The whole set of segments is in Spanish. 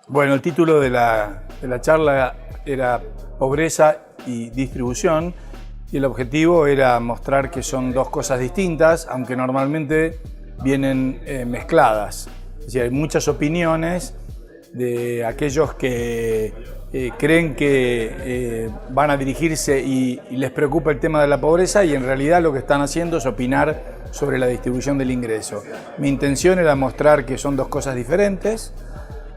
Bueno, el título de la charla era Pobreza y distribución, y el objetivo era mostrar que son dos cosas distintas, aunque normalmente vienen mezcladas. Es decir, hay muchas opiniones de aquellos que creen que van a dirigirse y les preocupa el tema de la pobreza, y en realidad lo que están haciendo es opinar sobre la distribución del ingreso. Mi intención era mostrar que son dos cosas diferentes,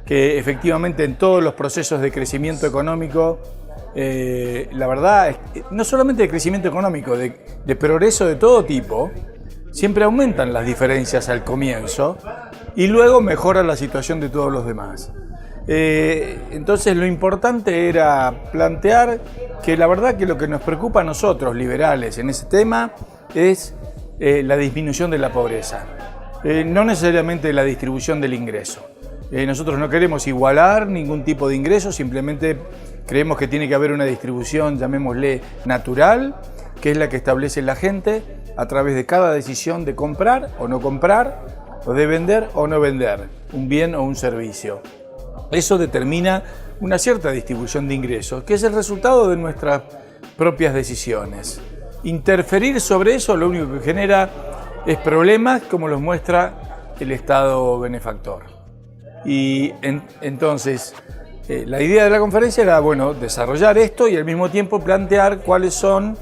que efectivamente en todos los procesos de crecimiento económico, la verdad, no solamente de crecimiento económico, de progreso de todo tipo, siempre aumentan las diferencias al comienzo y luego mejora la situación de todos los demás. Entonces lo importante era plantear que la verdad que lo que nos preocupa a nosotros, liberales, en ese tema es la disminución de la pobreza, no necesariamente la distribución del ingreso. Nosotros no queremos igualar ningún tipo de ingreso, simplemente creemos que tiene que haber una distribución, llamémosle natural, que es la que establece la gente a través de cada decisión de comprar o no comprar, o de vender o no vender un bien o un servicio. Eso determina una cierta distribución de ingresos, que es el resultado de nuestras propias decisiones. Interferir sobre eso lo único que genera es problemas, como los muestra el Estado benefactor. Y entonces la idea de la conferencia era, bueno, desarrollar esto y al mismo tiempo plantear cuáles son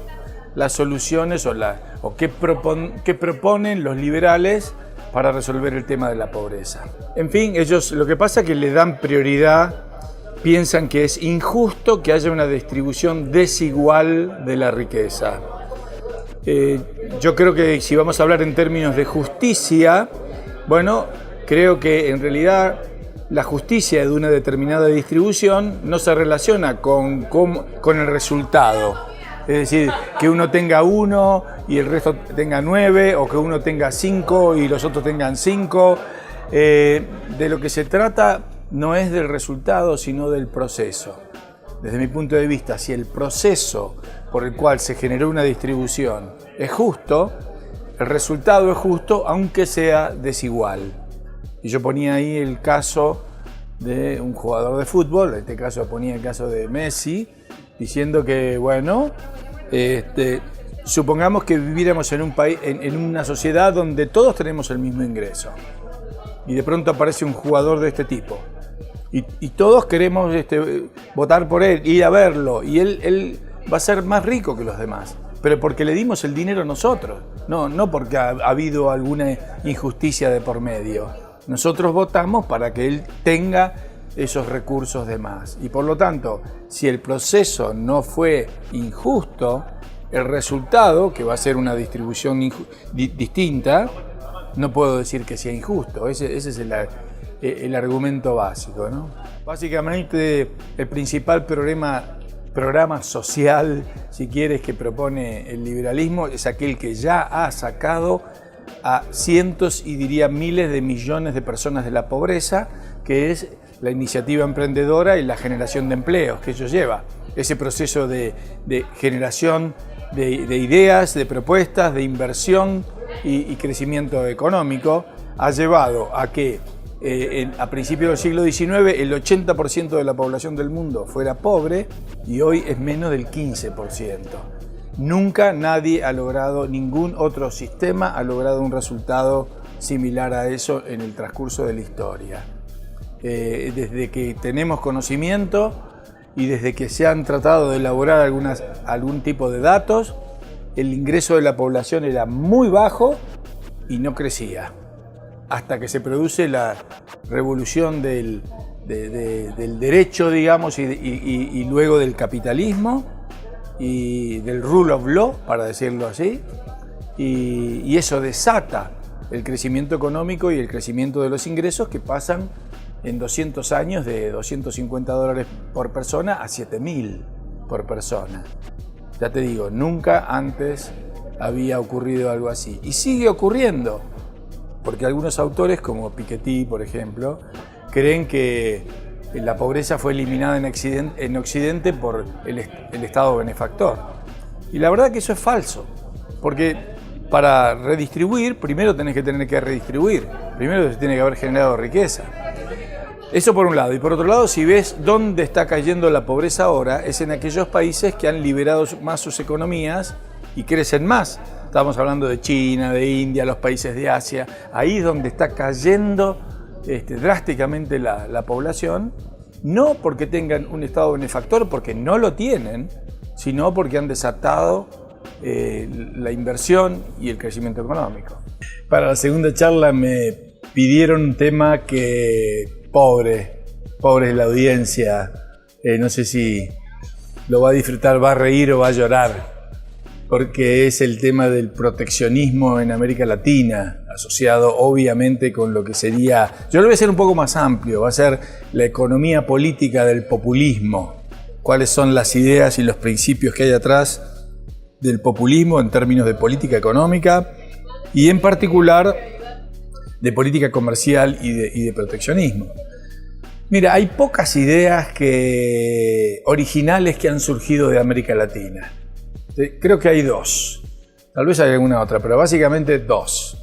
las soluciones o qué proponen los liberales para resolver el tema de la pobreza. En fin, ellos lo que pasa es que le dan prioridad, piensan que es injusto que haya una distribución desigual de la riqueza. Yo creo que si vamos a hablar en términos de justicia, bueno, creo que en realidad la justicia de una determinada distribución no se relaciona con el resultado. Es decir, que uno tenga 1 y el resto tenga 9, o que uno tenga 5 y los otros tengan 5. De lo que se trata no es del resultado, sino del proceso. Desde mi punto de vista, si el proceso por el cual se generó una distribución es justo, el resultado es justo, aunque sea desigual. Y yo ponía ahí el caso de un jugador de fútbol, en este caso ponía el caso de Messi, diciendo que, bueno, supongamos que viviéramos en un país, en una sociedad donde todos tenemos el mismo ingreso, y de pronto aparece un jugador de este tipo, y todos queremos votar por él, ir a verlo, y él va a ser más rico que los demás, pero porque le dimos el dinero nosotros, no porque ha habido alguna injusticia de por medio. Nosotros votamos para que él tenga esos recursos de más. Y por lo tanto, si el proceso no fue injusto, el resultado, que va a ser una distribución distinta, no puedo decir que sea injusto. Ese es el argumento básico, ¿no? Básicamente, el principal programa social, si quieres, que propone el liberalismo es aquel que ya ha sacado a cientos y diría miles de millones de personas de la pobreza, que es la iniciativa emprendedora y la generación de empleos que ello lleva. Ese proceso de generación de ideas, de propuestas, de inversión y crecimiento económico ha llevado a que a principios del siglo XIX el 80% de la población del mundo fuera pobre, y hoy es menos del 15%. Nunca nadie ha logrado, ningún otro sistema ha logrado un resultado similar a eso en el transcurso de la historia. Desde que tenemos conocimiento y desde que se han tratado de elaborar algún tipo de datos, el ingreso de la población era muy bajo y no crecía. Hasta que se produce la revolución del derecho, digamos, y luego del capitalismo, y del rule of law, para decirlo así, y eso desata el crecimiento económico y el crecimiento de los ingresos, que pasan en 200 años de $250 por persona a 7.000 por persona. Ya te digo, nunca antes había ocurrido algo así, y sigue ocurriendo, porque algunos autores, como Piketty, por ejemplo, creen que la pobreza fue eliminada en Occidente por el Estado benefactor. Y la verdad que eso es falso, porque para redistribuir, primero tenés que tener que redistribuir, primero se tiene que haber generado riqueza. Eso por un lado. Y por otro lado, si ves dónde está cayendo la pobreza ahora, es en aquellos países que han liberado más sus economías y crecen más. Estamos hablando de China, de India, los países de Asia. Ahí es donde está cayendo drásticamente la población, no porque tengan un estado benefactor, porque no lo tienen, sino porque han desatado la inversión y el crecimiento económico. Para la segunda charla me pidieron un tema que pobre es la audiencia, no sé si lo va a disfrutar, va a reír o va a llorar, porque es el tema del proteccionismo en América Latina, asociado obviamente con lo que sería, yo lo voy a hacer un poco más amplio, va a ser la economía política del populismo, cuáles son las ideas y los principios que hay atrás del populismo en términos de política económica y en particular de política comercial y de proteccionismo. Mira, hay pocas ideas originales que han surgido de América Latina. Creo que hay dos, tal vez hay alguna otra, pero básicamente dos.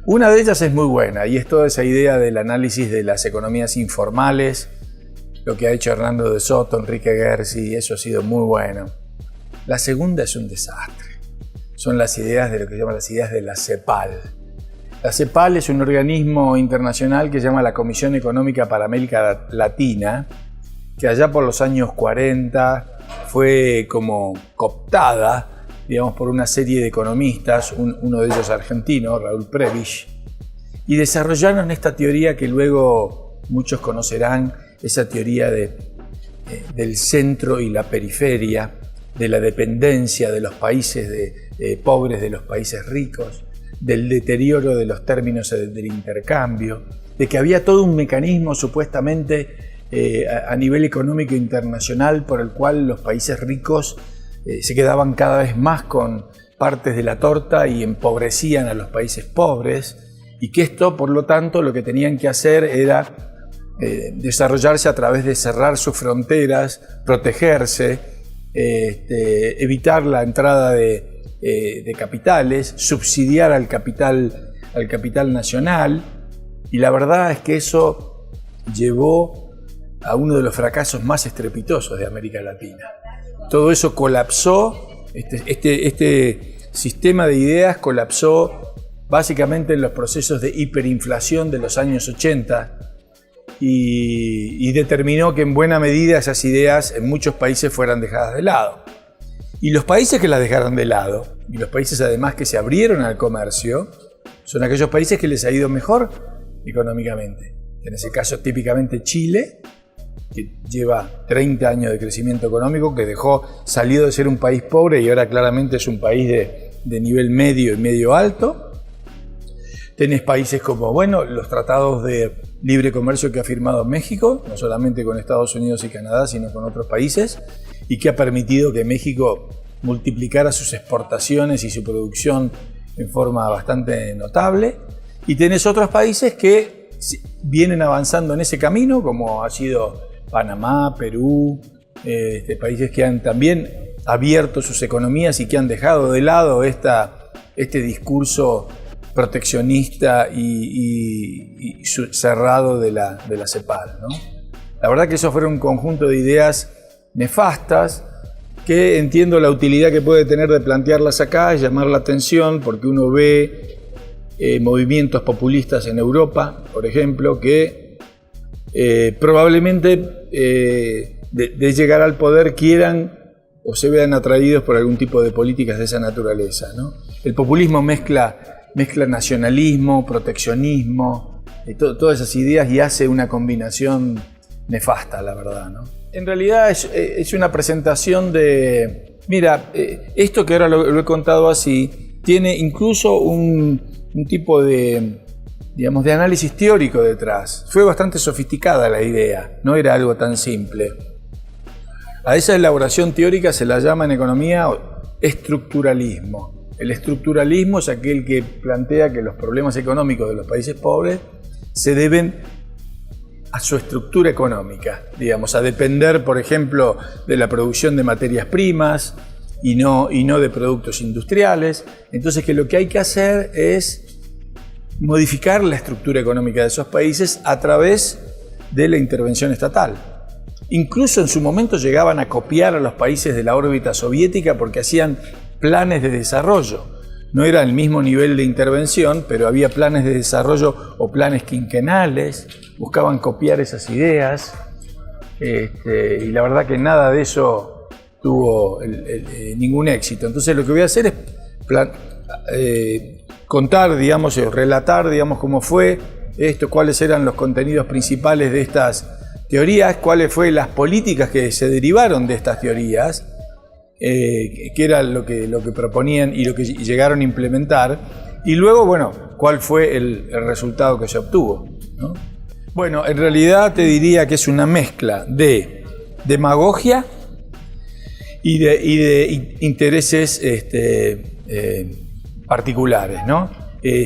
Una de ellas es muy buena y es toda esa idea del análisis de las economías informales, lo que ha hecho Hernando de Soto, Enrique Gersi, eso ha sido muy bueno. La segunda es un desastre, son las ideas de lo que se llaman las ideas de la CEPAL. La CEPAL es un organismo internacional que se llama la Comisión Económica para América Latina, que allá por los años 40 fue como cooptada, digamos, por una serie de economistas, uno de ellos argentino, Raúl Prebisch, y desarrollaron esta teoría que luego muchos conocerán, esa teoría del centro y la periferia, de la dependencia de los países pobres de los países ricos, del deterioro de los términos del intercambio, de que había todo un mecanismo supuestamente a nivel económico internacional por el cual los países ricos se quedaban cada vez más con partes de la torta y empobrecían a los países pobres, y que esto, por lo tanto, lo que tenían que hacer era desarrollarse a través de cerrar sus fronteras, protegerse, evitar la entrada de capitales, subsidiar al capital nacional, y la verdad es que eso llevó a uno de los fracasos más estrepitosos de América Latina. Todo eso colapsó, este sistema de ideas colapsó básicamente en los procesos de hiperinflación de los años 80 y determinó que en buena medida esas ideas en muchos países fueran dejadas de lado. Y los países que las dejaron de lado, y los países además que se abrieron al comercio, son aquellos países que les ha ido mejor económicamente. En ese caso, típicamente Chile, que lleva 30 años de crecimiento económico, que salió de ser un país pobre y ahora claramente es un país de nivel medio y medio alto. Tenés países como, los tratados de libre comercio que ha firmado México, no solamente con Estados Unidos y Canadá, sino con otros países, y que ha permitido que México multiplicara sus exportaciones y su producción en forma bastante notable. Y tenés otros países que vienen avanzando en ese camino, como ha sido Panamá, Perú, países que han también abierto sus economías y que han dejado de lado este discurso proteccionista y cerrado de la CEPAL, ¿no? La verdad que eso fue un conjunto de ideas nefastas que entiendo la utilidad que puede tener de plantearlas acá y llamar la atención, porque uno ve movimientos populistas en Europa, por ejemplo, que probablemente de llegar al poder quieran o se vean atraídos por algún tipo de políticas de esa naturaleza, ¿no? El populismo mezcla nacionalismo, proteccionismo, todas esas ideas, y hace una combinación nefasta, la verdad, ¿no? En realidad es una presentación de, mira, esto que ahora lo he contado así, tiene incluso un tipo de, digamos, de análisis teórico detrás. Fue bastante sofisticada la idea, no era algo tan simple. A esa elaboración teórica se la llama en economía estructuralismo. El estructuralismo es aquel que plantea que los problemas económicos de los países pobres se deben a su estructura económica, digamos, a depender, por ejemplo, de la producción de materias primas y no de productos industriales. Entonces, que lo que hay que hacer es modificar la estructura económica de esos países a través de la intervención estatal. Incluso en su momento llegaban a copiar a los países de la órbita soviética porque hacían planes de desarrollo. No era el mismo nivel de intervención, pero había planes de desarrollo o planes quinquenales, buscaban copiar esas ideas, y la verdad que nada de eso tuvo ningún éxito. Entonces lo que voy a hacer es contar, digamos, relatar, digamos, cómo fue esto, cuáles eran los contenidos principales de estas teorías, cuáles fueron las políticas que se derivaron de estas teorías, que era lo que proponían y lo que llegaron a implementar, y luego, bueno, cuál fue el resultado que se obtuvo, ¿no? Bueno, en realidad te diría que es una mezcla de demagogia y de intereses particulares, ¿no?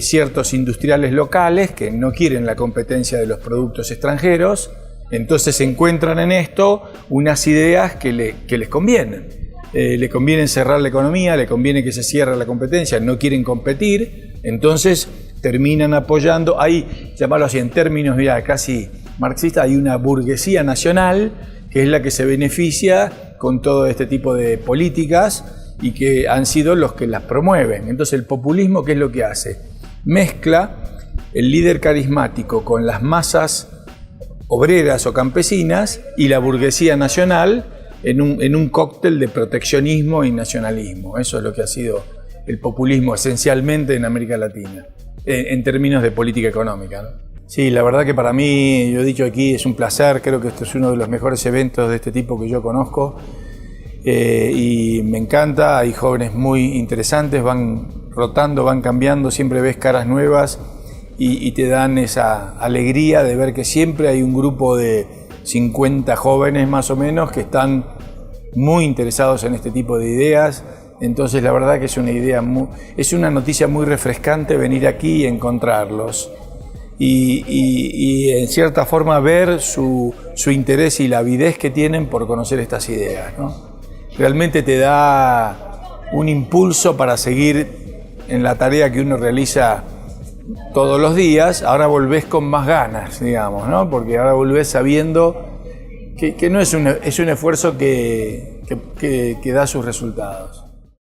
Ciertos industriales locales que no quieren la competencia de los productos extranjeros, entonces encuentran en esto unas ideas que les convienen. Le conviene cerrar la economía, le conviene que se cierre la competencia, no quieren competir, entonces terminan apoyando, hay, llamarlo así en términos ya casi marxistas, hay una burguesía nacional que es la que se beneficia con todo este tipo de políticas y que han sido los que las promueven. Entonces el populismo, ¿qué es lo que hace? Mezcla el líder carismático con las masas obreras o campesinas y la burguesía nacional en un cóctel de proteccionismo y nacionalismo. Eso es lo que ha sido el populismo esencialmente en América Latina, en términos de política económica, ¿no? Sí, la verdad que para mí, yo he dicho aquí, es un placer, creo que este es uno de los mejores eventos de este tipo que yo conozco, y me encanta, hay jóvenes muy interesantes, van rotando, van cambiando, siempre ves caras nuevas y te dan esa alegría de ver que siempre hay un grupo de 50 jóvenes más o menos que están muy interesados en este tipo de ideas. Entonces la verdad que es una noticia muy refrescante venir aquí y encontrarlos y en cierta forma ver su interés y la avidez que tienen por conocer estas ideas, ¿no? Realmente te da un impulso para seguir en la tarea que uno realiza todos los días. Ahora volvés con más ganas, digamos, ¿no? Porque ahora volvés sabiendo que no es un esfuerzo que da sus resultados.